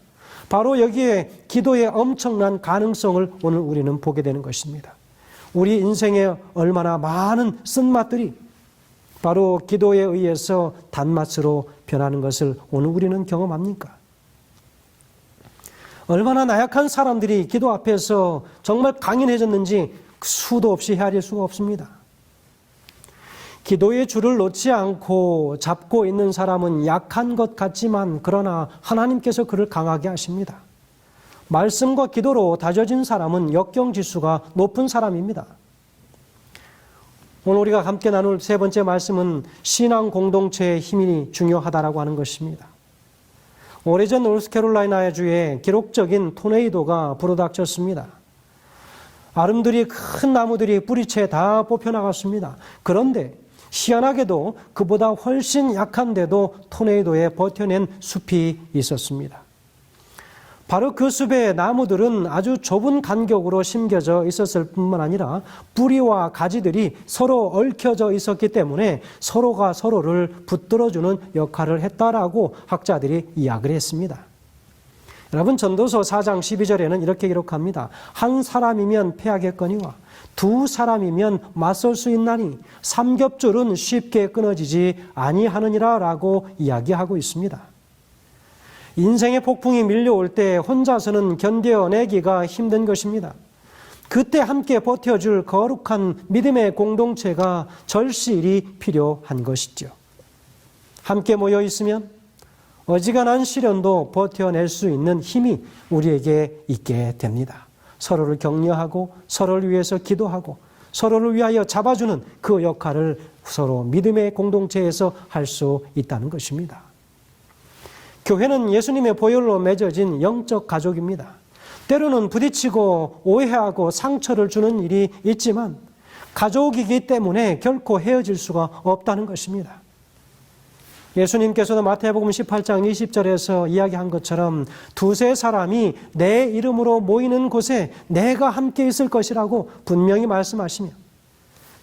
바로 여기에 기도의 엄청난 가능성을 오늘 우리는 보게 되는 것입니다. 우리 인생에 얼마나 많은 쓴맛들이 바로 기도에 의해서 단맛으로 변하는 것을 오늘 우리는 경험합니까? 얼마나 나약한 사람들이 기도 앞에서 정말 강인해졌는지 수도 없이 헤아릴 수가 없습니다. 기도의 줄을 놓지 않고 잡고 있는 사람은 약한 것 같지만 그러나 하나님께서 그를 강하게 하십니다. 말씀과 기도로 다져진 사람은 역경지수가 높은 사람입니다. 오늘 우리가 함께 나눌 세 번째 말씀은 신앙 공동체의 힘이 중요하다라고 하는 것입니다. 오래전 노스캐롤라이나 주에 기록적인 토네이도가 불어닥쳤습니다. 아름드리 큰 나무들이 뿌리채 다 뽑혀나갔습니다. 그런데 희한하게도 그보다 훨씬 약한데도 토네이도에 버텨낸 숲이 있었습니다. 바로 그 숲의 나무들은 아주 좁은 간격으로 심겨져 있었을 뿐만 아니라 뿌리와 가지들이 서로 얽혀져 있었기 때문에 서로가 서로를 붙들어주는 역할을 했다라고 학자들이 이야기를 했습니다. 여러분, 전도서 4장 12절에는 이렇게 기록합니다. 한 사람이면 패하겠거니와 두 사람이면 맞설 수 있나니 삼겹줄은 쉽게 끊어지지 아니하느니라 라고 이야기하고 있습니다. 인생의 폭풍이 밀려올 때 혼자서는 견뎌내기가 힘든 것입니다. 그때 함께 버텨줄 거룩한 믿음의 공동체가 절실히 필요한 것이죠. 함께 모여 있으면 어지간한 시련도 버텨낼 수 있는 힘이 우리에게 있게 됩니다. 서로를 격려하고 서로를 위해서 기도하고 서로를 위하여 잡아주는 그 역할을 서로 믿음의 공동체에서 할 수 있다는 것입니다. 교회는 예수님의 보혈로 맺어진 영적 가족입니다. 때로는 부딪히고 오해하고 상처를 주는 일이 있지만 가족이기 때문에 결코 헤어질 수가 없다는 것입니다. 예수님께서도 마태복음 18장 20절에서 이야기한 것처럼 두세 사람이 내 이름으로 모이는 곳에 내가 함께 있을 것이라고 분명히 말씀하시며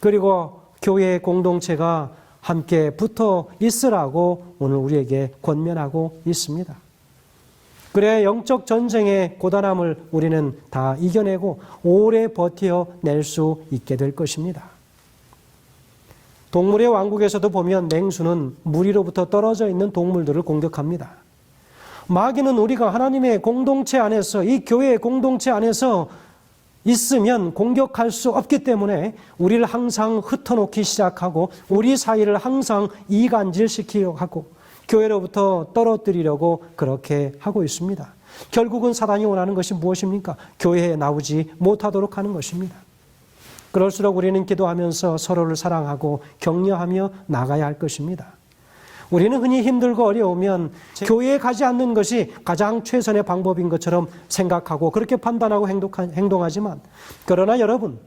그리고 교회의 공동체가 함께 붙어 있으라고 오늘 우리에게 권면하고 있습니다. 그래야 영적 전쟁의 고단함을 우리는 다 이겨내고 오래 버텨낼 수 있게 될 것입니다. 동물의 왕국에서도 보면 맹수는 무리로부터 떨어져 있는 동물들을 공격합니다. 마귀는 우리가 하나님의 공동체 안에서, 이 교회의 공동체 안에서 있으면 공격할 수 없기 때문에 우리를 항상 흩어놓기 시작하고 우리 사이를 항상 이간질시키려고 하고 교회로부터 떨어뜨리려고 그렇게 하고 있습니다. 결국은 사단이 원하는 것이 무엇입니까? 교회에 나오지 못하도록 하는 것입니다. 그럴수록 우리는 기도하면서 서로를 사랑하고 격려하며 나가야 할 것입니다. 우리는 흔히 힘들고 어려우면 교회에 가지 않는 것이 가장 최선의 방법인 것처럼 생각하고 그렇게 판단하고 행동하지만, 그러나 여러분,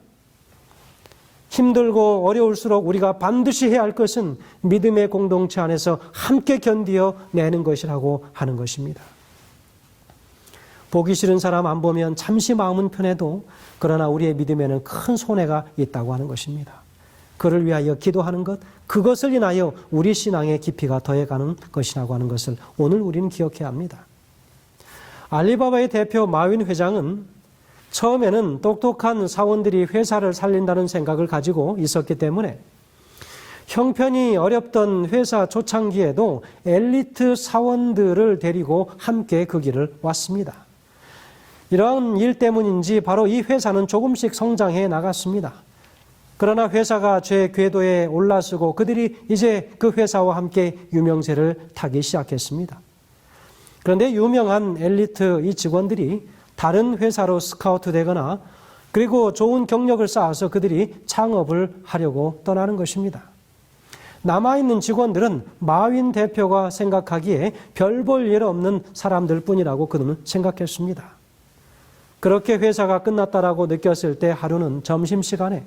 힘들고 어려울수록 우리가 반드시 해야 할 것은 믿음의 공동체 안에서 함께 견디어 내는 것이라고 하는 것입니다. 보기 싫은 사람 안 보면 잠시 마음은 편해도 그러나 우리의 믿음에는 큰 손해가 있다고 하는 것입니다. 그를 위하여 기도하는 것, 그것을 인하여 우리 신앙의 깊이가 더해가는 것이라고 하는 것을 오늘 우리는 기억해야 합니다. 알리바바의 대표 마윈 회장은 처음에는 똑똑한 사원들이 회사를 살린다는 생각을 가지고 있었기 때문에 형편이 어렵던 회사 초창기에도 엘리트 사원들을 데리고 함께 그 길을 왔습니다. 이러한 일 때문인지 바로 이 회사는 조금씩 성장해 나갔습니다. 그러나 회사가 제 궤도에 올라서고 그들이 이제 그 회사와 함께 유명세를 타기 시작했습니다. 그런데 유명한 엘리트 이 직원들이 다른 회사로 스카우트 되거나 그리고 좋은 경력을 쌓아서 그들이 창업을 하려고 떠나는 것입니다. 남아있는 직원들은 마윈 대표가 생각하기에 별 볼 일 없는 사람들 뿐이라고 그는 생각했습니다. 그렇게 회사가 끝났다라고 느꼈을 때 하루는 점심시간에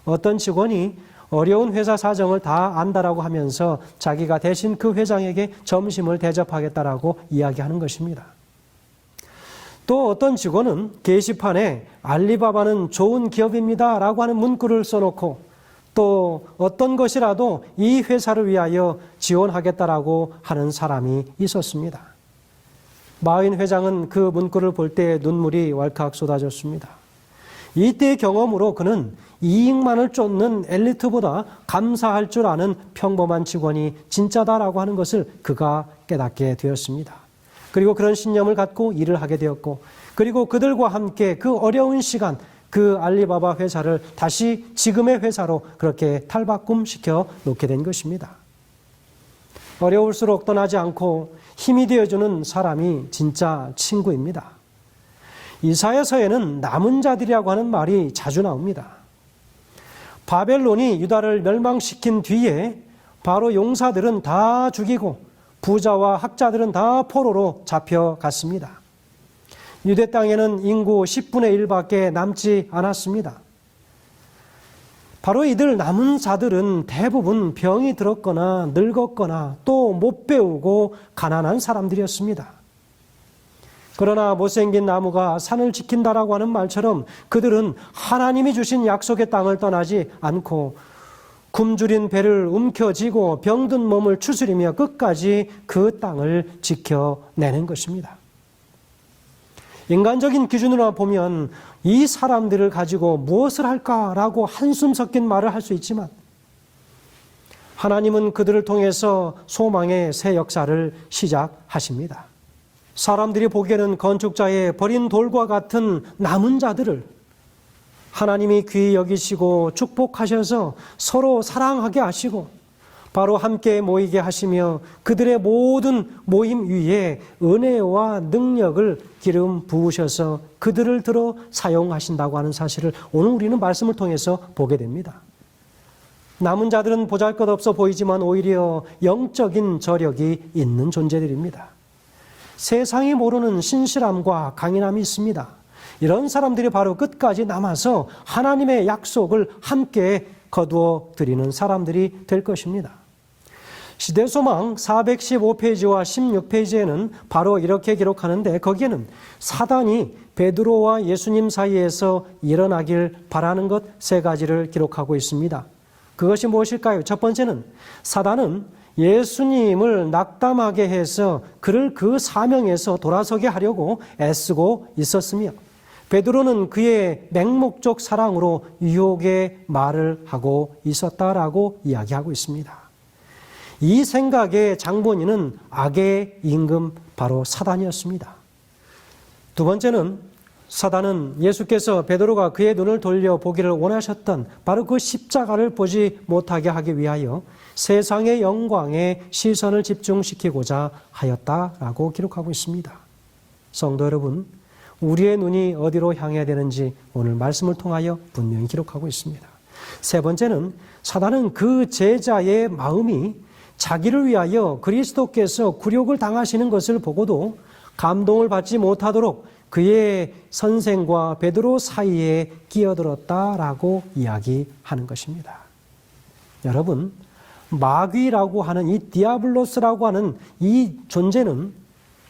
어떤 직원이 어려운 회사 사정을 다 안다라고 하면서 자기가 대신 그 회장에게 점심을 대접하겠다라고 이야기하는 것입니다. 또 어떤 직원은 게시판에 알리바바는 좋은 기업입니다 라고 하는 문구를 써놓고 또 어떤 것이라도 이 회사를 위하여 지원하겠다라고 하는 사람이 있었습니다. 마윈 회장은 그 문구를 볼 때 눈물이 왈칵 쏟아졌습니다. 이때의 경험으로 그는 이익만을 쫓는 엘리트보다 감사할 줄 아는 평범한 직원이 진짜다라고 하는 것을 그가 깨닫게 되었습니다. 그리고 그런 신념을 갖고 일을 하게 되었고, 그리고 그들과 함께 그 어려운 시간 그 알리바바 회사를 다시 지금의 회사로 그렇게 탈바꿈시켜 놓게 된 것입니다. 어려울수록 떠나지 않고 힘이 되어주는 사람이 진짜 친구입니다. 이사야서에는 남은 자들이라고 하는 말이 자주 나옵니다. 바벨론이 유다를 멸망시킨 뒤에 바로 용사들은 다 죽이고 부자와 학자들은 다 포로로 잡혀갔습니다. 유대 땅에는 인구 10분의 1밖에 남지 않았습니다. 바로 이들 남은 자들은 대부분 병이 들었거나 늙었거나 또 못 배우고 가난한 사람들이었습니다. 그러나 못생긴 나무가 산을 지킨다라고 하는 말처럼 그들은 하나님이 주신 약속의 땅을 떠나지 않고 굶주린 배를 움켜쥐고 병든 몸을 추스리며 끝까지 그 땅을 지켜내는 것입니다. 인간적인 기준으로 보면 이 사람들을 가지고 무엇을 할까라고 한숨 섞인 말을 할 수 있지만 하나님은 그들을 통해서 소망의 새 역사를 시작하십니다. 사람들이 보기에는 건축자의 버린 돌과 같은 남은 자들을 하나님이 귀히 여기시고 축복하셔서 서로 사랑하게 하시고 바로 함께 모이게 하시며 그들의 모든 모임 위에 은혜와 능력을 기름 부으셔서 그들을 들어 사용하신다고 하는 사실을 오늘 우리는 말씀을 통해서 보게 됩니다. 남은 자들은 보잘것없어 보이지만 오히려 영적인 저력이 있는 존재들입니다. 세상이 모르는 신실함과 강인함이 있습니다. 이런 사람들이 바로 끝까지 남아서 하나님의 약속을 함께 거두어 드리는 사람들이 될 것입니다. 시대소망 415페이지와 16페이지에는 바로 이렇게 기록하는데 거기에는 사단이 베드로와 예수님 사이에서 일어나길 바라는 것 세 가지를 기록하고 있습니다. 그것이 무엇일까요? 첫 번째는 사단은 예수님을 낙담하게 해서 그를 그 사명에서 돌아서게 하려고 애쓰고 있었으며 베드로는 그의 맹목적 사랑으로 유혹의 말을 하고 있었다라고 이야기하고 있습니다. 이 생각의 장본인은 악의 임금 바로 사단이었습니다. 두 번째는 사단은 예수께서 베드로가 그의 눈을 돌려 보기를 원하셨던 바로 그 십자가를 보지 못하게 하기 위하여 세상의 영광에 시선을 집중시키고자 하였다라고 기록하고 있습니다. 성도 여러분, 우리의 눈이 어디로 향해야 되는지 오늘 말씀을 통하여 분명히 기록하고 있습니다. 세 번째는 사단은 그 제자의 마음이 자기를 위하여 그리스도께서 굴욕을 당하시는 것을 보고도 감동을 받지 못하도록 그의 선생과 베드로 사이에 끼어들었다라고 이야기하는 것입니다. 여러분, 마귀라고 하는 이 디아블로스라고 하는 이 존재는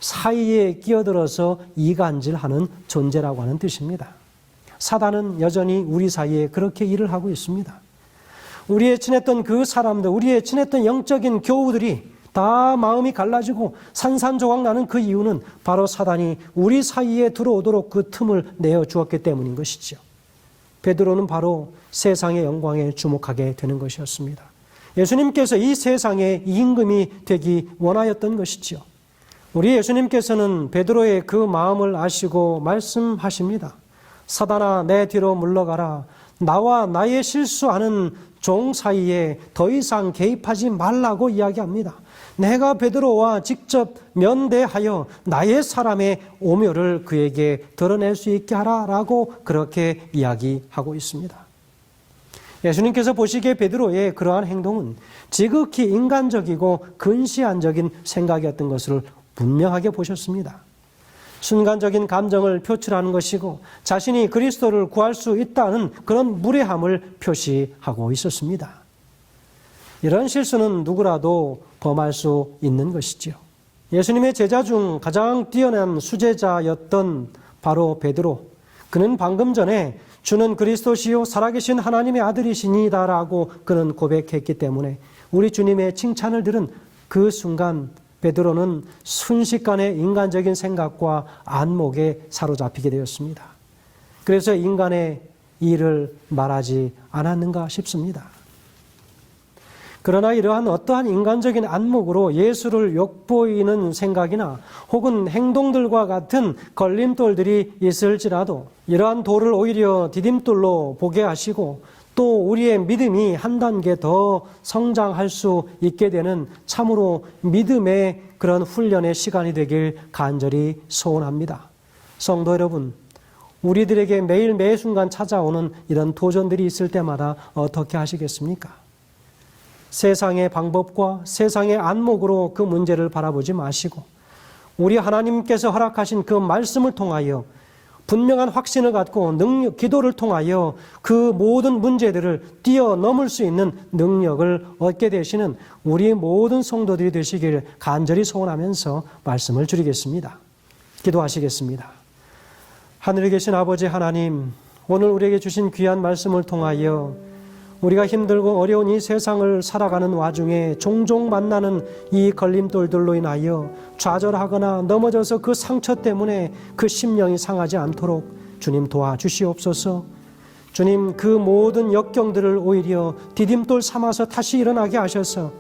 사이에 끼어들어서 이간질하는 존재라고 하는 뜻입니다. 사단은 여전히 우리 사이에 그렇게 일을 하고 있습니다. 우리의 친했던 그 사람들, 우리의 친했던 영적인 교우들이 다 마음이 갈라지고 산산조각 나는 그 이유는 바로 사단이 우리 사이에 들어오도록 그 틈을 내어 주었기 때문인 것이죠. 베드로는 바로 세상의 영광에 주목하게 되는 것이었습니다. 예수님께서 이 세상의 임금이 되기 원하였던 것이죠. 우리 예수님께서는 베드로의 그 마음을 아시고 말씀하십니다. 사단아, 내 뒤로 물러가라. 나와 나의 실수하는 종 사이에 더 이상 개입하지 말라고 이야기합니다. 내가 베드로와 직접 면대하여 나의 사람의 오묘를 그에게 드러낼 수 있게 하라라고 그렇게 이야기하고 있습니다. 예수님께서 보시기에 베드로의 그러한 행동은 지극히 인간적이고 근시안적인 생각이었던 것을 분명하게 보셨습니다. 순간적인 감정을 표출하는 것이고 자신이 그리스도를 구할 수 있다는 그런 무례함을 표시하고 있었습니다. 이런 실수는 누구라도 범할 수 있는 것이지요. 예수님의 제자 중 가장 뛰어난 수제자였던 바로 베드로. 그는 방금 전에 주는 그리스도시요 살아계신 하나님의 아들이시니다라고 그는 고백했기 때문에 우리 주님의 칭찬을 들은 그 순간 베드로는 순식간에 인간적인 생각과 안목에 사로잡히게 되었습니다. 그래서 인간의 일을 말하지 않았는가 싶습니다. 그러나 이러한 어떠한 인간적인 안목으로 예수를 욕보이는 생각이나 혹은 행동들과 같은 걸림돌들이 있을지라도 이러한 돌을 오히려 디딤돌로 보게 하시고 또 우리의 믿음이 한 단계 더 성장할 수 있게 되는 참으로 믿음의 그런 훈련의 시간이 되길 간절히 소원합니다. 성도 여러분, 우리들에게 매일 매 순간 찾아오는 이런 도전들이 있을 때마다 어떻게 하시겠습니까? 세상의 방법과 세상의 안목으로 그 문제를 바라보지 마시고 우리 하나님께서 허락하신 그 말씀을 통하여 분명한 확신을 갖고 기도를 통하여 그 모든 문제들을 뛰어넘을 수 있는 능력을 얻게 되시는 우리 모든 성도들이 되시길 간절히 소원하면서 말씀을 드리겠습니다. 기도하시겠습니다. 하늘에 계신 아버지 하나님, 오늘 우리에게 주신 귀한 말씀을 통하여 우리가 힘들고 어려운 이 세상을 살아가는 와중에 종종 만나는 이 걸림돌들로 인하여 좌절하거나 넘어져서 그 상처 때문에 그 심령이 상하지 않도록 주님 도와주시옵소서. 주님, 그 모든 역경들을 오히려 디딤돌 삼아서 다시 일어나게 하셔서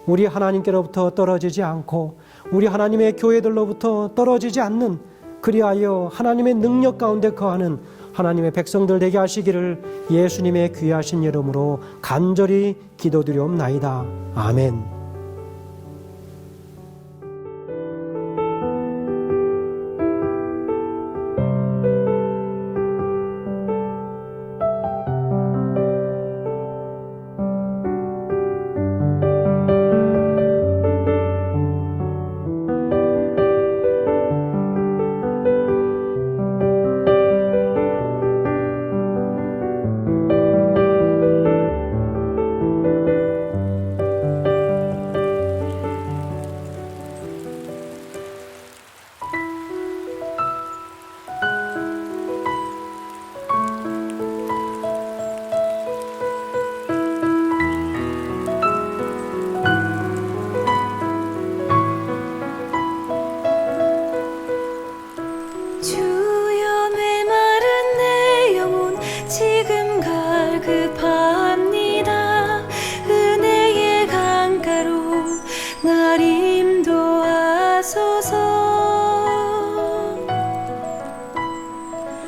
우리 하나님께로부터 떨어지지 않고 우리 하나님의 교회들로부터 떨어지지 않는, 그리하여 하나님의 능력 가운데 거하는 하나님의 백성들 되게 하시기를 예수님의 귀하신 이름으로 간절히 기도드리옵나이다. 아멘. 주여 메마른 내 영혼 지금 갈급합니다. 은혜의 강가로 날 인도하소서.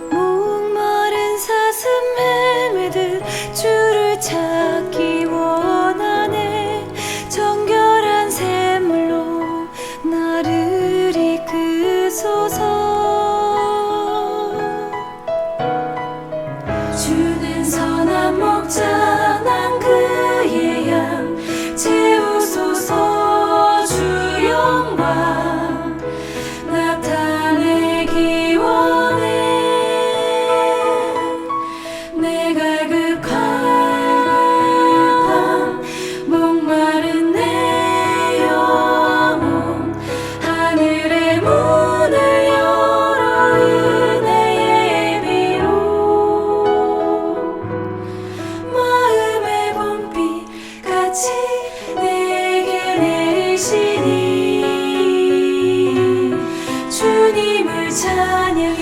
목마른 사슴 헤매듯 주를 찾기 원하네. 정결한 샘물로 나를 이끄소서. 주는 선한 목자 난 그의 양 채우소서. 찬양해